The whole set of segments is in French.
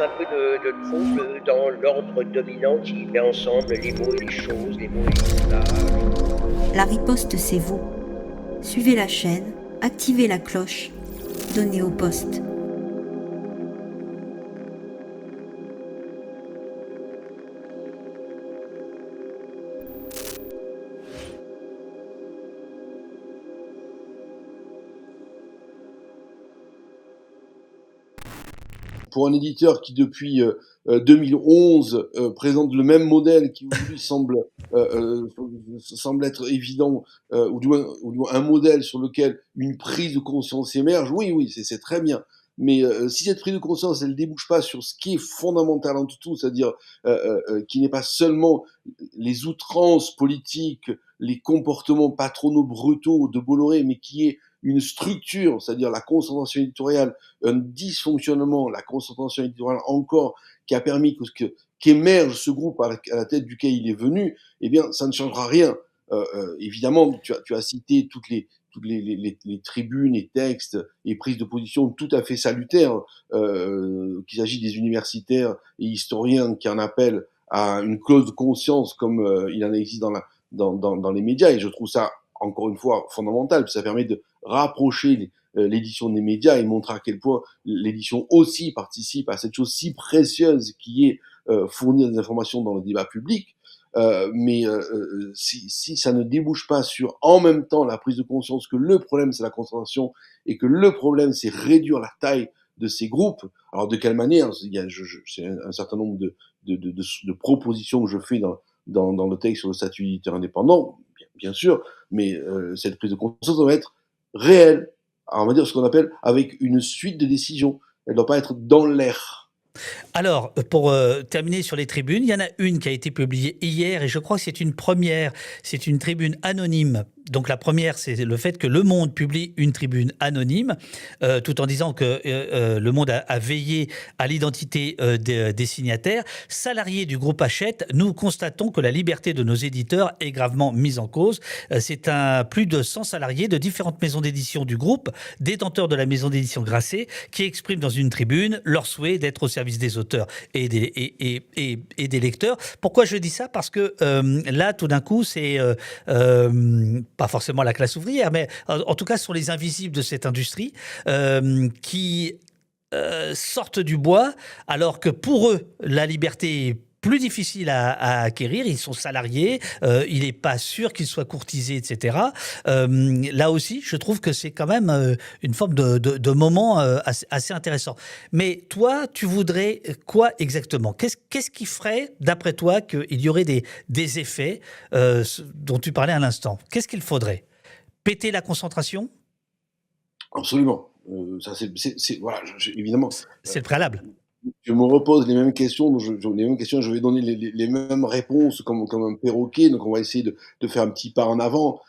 un peu de trouble dans l'ordre dominant qui met ensemble les mots et les choses, les mots et les images. La riposte, c'est vous. Suivez la chaîne, activez la cloche, donnez au poste. Pour un éditeur qui depuis 2011 présente le même modèle qui aujourd'hui semble être évident, ou du moins un modèle sur lequel une prise de conscience émerge, oui, c'est très bien. Mais si cette prise de conscience, elle débouche pas sur ce qui est fondamental en tout, c'est-à-dire qui n'est pas seulement les outrances politiques, les comportements patronaux brutaux de Bolloré, mais qui est une structure, c'est-à-dire la concentration éditoriale, un dysfonctionnement, la concentration éditoriale encore, qui a permis qu'émerge ce groupe à la tête duquel il est venu, eh bien, ça ne changera rien. Évidemment, tu as cité les tribunes, les textes et prises de position tout à fait salutaires, qu'il s'agit des universitaires et historiens qui en appellent à une clause de conscience comme il en existe dans les médias, et je trouve ça encore une fois fondamental, parce que ça permet de rapprocher l'édition des médias et montrer à quel point l'édition aussi participe à cette chose si précieuse qui est fournir des informations dans le débat public. Mais si ça ne débouche pas sur en même temps la prise de conscience que le problème c'est la concentration et que le problème c'est réduire la taille de ces groupes, alors de quelle manière? C'est un certain nombre de propositions que je fais dans le texte sur le statut d'éditeur indépendant, bien sûr, mais cette prise de conscience doit être réelle, on va dire ce qu'on appelle avec une suite de décisions. Elle ne doit pas être dans l'air. Alors, pour terminer sur les tribunes, il y en a une qui a été publiée hier et je crois que c'est une première. C'est une tribune anonyme. Donc la première, c'est le fait que Le Monde publie une tribune anonyme, tout en disant que Le Monde a veillé à l'identité des signataires. Salariés du groupe Hachette, nous constatons que la liberté de nos éditeurs est gravement mise en cause. C'est plus de 100 salariés de différentes maisons d'édition du groupe, détenteurs de la maison d'édition Grasset, qui expriment dans une tribune leur souhait d'être au service des auteurs et des lecteurs. Pourquoi je dis ça? Parce que là, tout d'un coup, c'est pas forcément la classe ouvrière, mais en tout cas, ce sont les invisibles de cette industrie qui sortent du bois, alors que pour eux, la liberté est plus difficile à acquérir. Ils sont salariés, il n'est pas sûr qu'ils soient courtisés, etc. Là aussi, je trouve que c'est quand même une forme de moment assez intéressant. Mais toi, tu voudrais quoi exactement? Qu'est-ce qui ferait, d'après toi, qu'il y aurait des effets dont tu parlais à l'instant? Qu'est-ce qu'il faudrait? Péter la concentration? Absolument. Ça, voilà, évidemment. C'est le préalable. Je me repose les mêmes questions, je vais donner les mêmes réponses comme un perroquet, donc on va essayer de faire un petit pas en avant.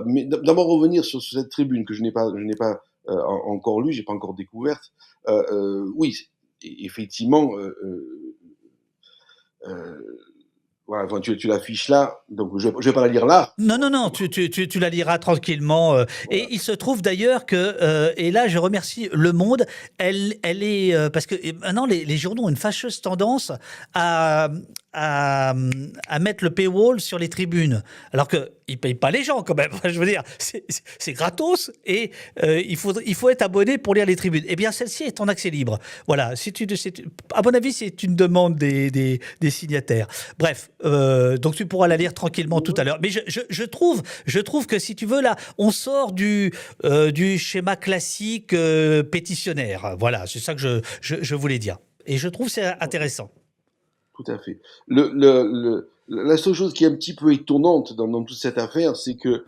Mais d'abord revenir sur cette tribune que je n'ai pas encore lue, j'ai pas encore découverte. Oui, effectivement, voilà, enfin, tu l'affiches là, donc je vais pas la lire là. Non, tu la liras tranquillement. Et il se trouve d'ailleurs que, et là je remercie Le Monde, elle est, parce que maintenant les journaux ont une fâcheuse tendance à, à mettre le paywall sur les tribunes, alors qu'ils ne payent pas les gens quand même. Je veux dire, c'est gratos et il faut être abonné pour lire les tribunes. Eh bien, celle-ci est en accès libre. Voilà, à mon avis, c'est une demande des signataires. Bref, donc tu pourras la lire tranquillement tout à l'heure. Mais je trouve que si tu veux, là, on sort du schéma classique pétitionnaire. Voilà, c'est ça que je voulais dire. Et je trouve c'est intéressant. Tout à fait. La seule chose qui est un petit peu étonnante dans toute cette affaire, c'est que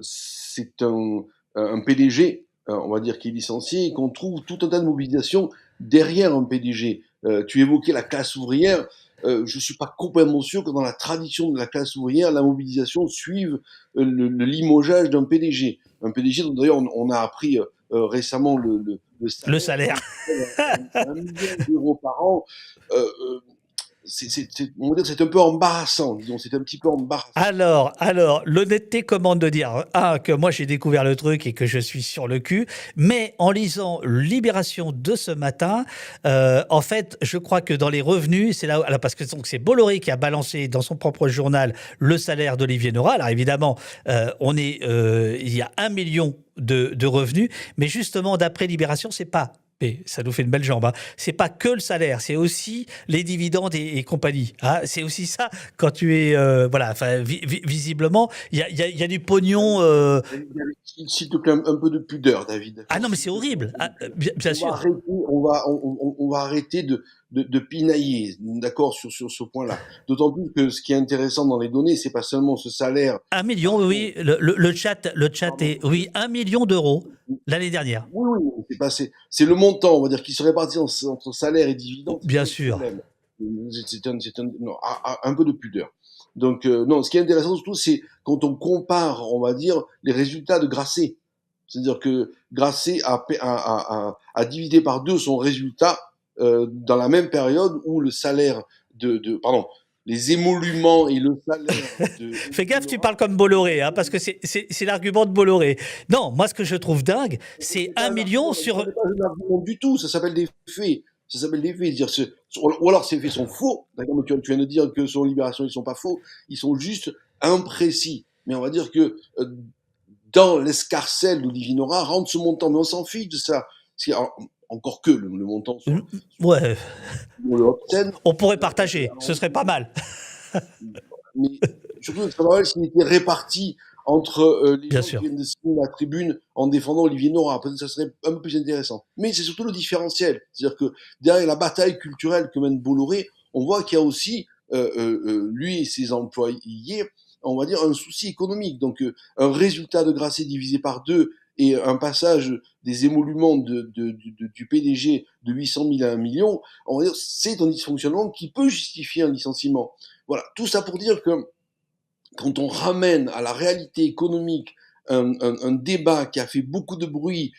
c'est un PDG, on va dire, qui est licencié, et qu'on trouve tout un tas de mobilisations derrière un PDG. Tu évoquais la classe ouvrière. Je suis pas complètement sûr que dans la tradition de la classe ouvrière, la mobilisation suive le limogeage d'un PDG. Un PDG dont d'ailleurs on a appris récemment le salaire. Le salaire. 1 million d'euros par an. on va dire que c'est un peu embarrassant, disons, c'est un petit peu embarrassant. Alors, l'honnêteté commande de dire, que moi j'ai découvert le truc et que je suis sur le cul, mais en lisant Libération de ce matin, en fait, je crois que dans les revenus, c'est là, alors parce que donc, c'est Bolloré qui a balancé dans son propre journal le salaire d'Olivier Nora. Alors évidemment, il y a 1 million de revenus, mais justement, d'après Libération, c'est pas. Et ça nous fait une belle jambe. Hein. C'est pas que le salaire, c'est aussi les dividendes et compagnie. Hein. C'est aussi ça quand tu es voilà. Enfin, visiblement, il y a du pognon. S'il te plaît, un peu de pudeur, David. Ah non, mais c'est horrible. Ah, bien sûr. On va arrêter de pinailler, d'accord, sur ce point-là. D'autant plus que ce qui est intéressant dans les données, c'est pas seulement ce salaire. 1 million, oui. Le chat est, oui, 1 million d'euros l'année dernière. Oui, c'est le montant, on va dire, qui se répartit entre salaire et dividendes. Bien sûr. Non, un peu de pudeur. Donc, non, ce qui est intéressant surtout, c'est quand on compare, on va dire, les résultats de Grasset. C'est-à-dire que Grasset a divisé par 2 son résultat dans la même période où le salaire les émoluments et le salaire de... Fais gaffe, tu parles comme Bolloré, hein, parce que c'est l'argument de Bolloré. Non, moi, ce que je trouve dingue, c'est 1 million sur... Ça n'est pas un argument du tout, ça s'appelle des faits. Ça s'appelle des faits. Ou alors ces faits sont faux. D'accord, mais tu viens de dire que sur Libération, ils sont pas faux. Ils sont juste imprécis. Mais on va dire que dans l'escarcelle d'Olivier Nora rentre ce montant. Mais on s'en fiche de ça. Encore que le montant soit... Ouais. On pourrait partager. partager, ce serait pas mal. Mais surtout, ce serait pas mal s'il était réparti entre les Bien gens sûr. qui viennent de signer la tribune en défendant Olivier Nora. Peut-être que ça serait un peu plus intéressant. Mais c'est surtout le différentiel. C'est-à-dire que derrière la bataille culturelle que mène Bolloré, on voit qu'il y a aussi, lui et ses employés, on va dire, un souci économique. Donc, un résultat de Grasset divisé par 2 et un passage des émoluments du PDG de 800 000 à 1 million, on va dire, c'est un dysfonctionnement qui peut justifier un licenciement. Voilà. Tout ça pour dire que quand on ramène à la réalité économique un débat qui a fait beaucoup de bruit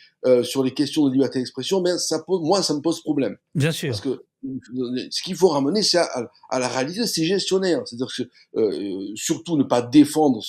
sur les questions de liberté d'expression, ben ça me pose problème. Bien sûr. Parce que ce qu'il faut ramener, c'est à la réalité de ces gestionnaires. C'est-à-dire que surtout ne pas défendre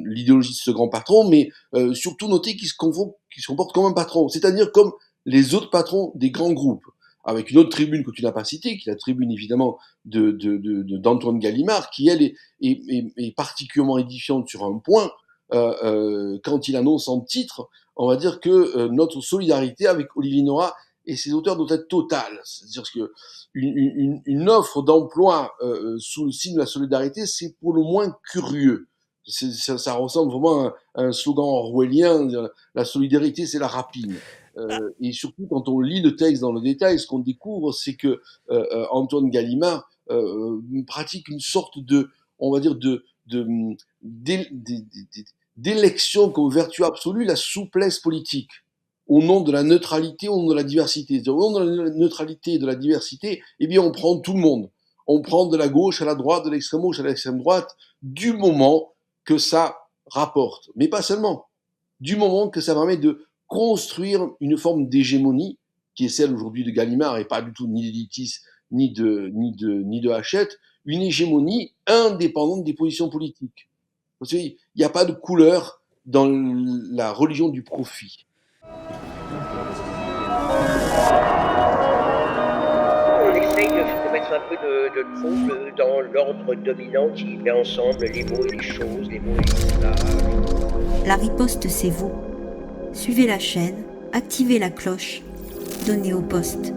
l'idéologie de ce grand patron, mais surtout noter qu'il se comporte comme un patron, c'est-à-dire comme les autres patrons des grands groupes. Avec une autre tribune que tu n'as pas citée, qui est la tribune évidemment d'Antoine Gallimard, qui elle est particulièrement édifiante sur un point, quand il annonce en titre, on va dire que notre solidarité avec Olivier Nora et ses auteurs doit être totale. C'est-à-dire que une offre d'emploi sous le signe de la solidarité, c'est pour le moins curieux. Ça ressemble vraiment à un slogan orwellien, la solidarité c'est la rapine. Et surtout quand on lit le texte dans le détail, ce qu'on découvre, c'est que Antoine Gallimard pratique une sorte de, on va dire, d'élection comme vertu absolue, la souplesse politique, au nom de la neutralité, au nom de la diversité. Au nom de la neutralité et de la diversité, eh bien on prend tout le monde. On prend de la gauche à la droite, de l'extrême gauche à l'extrême droite, du moment que ça rapporte. Mais pas seulement. Du moment que ça permet de construire une forme d'hégémonie, qui est celle aujourd'hui de Gallimard, et pas du tout ni d'Editis, ni de Hachette, une hégémonie indépendante des positions politiques. Parce qu'il n'y a pas de couleur dans la religion du profit. On essaye de mettre un peu de trouble dans l'ordre dominant qui met ensemble les mots et les choses, les mots et les usages. La riposte, c'est vous. Suivez la chaîne, activez la cloche, donnez au poste.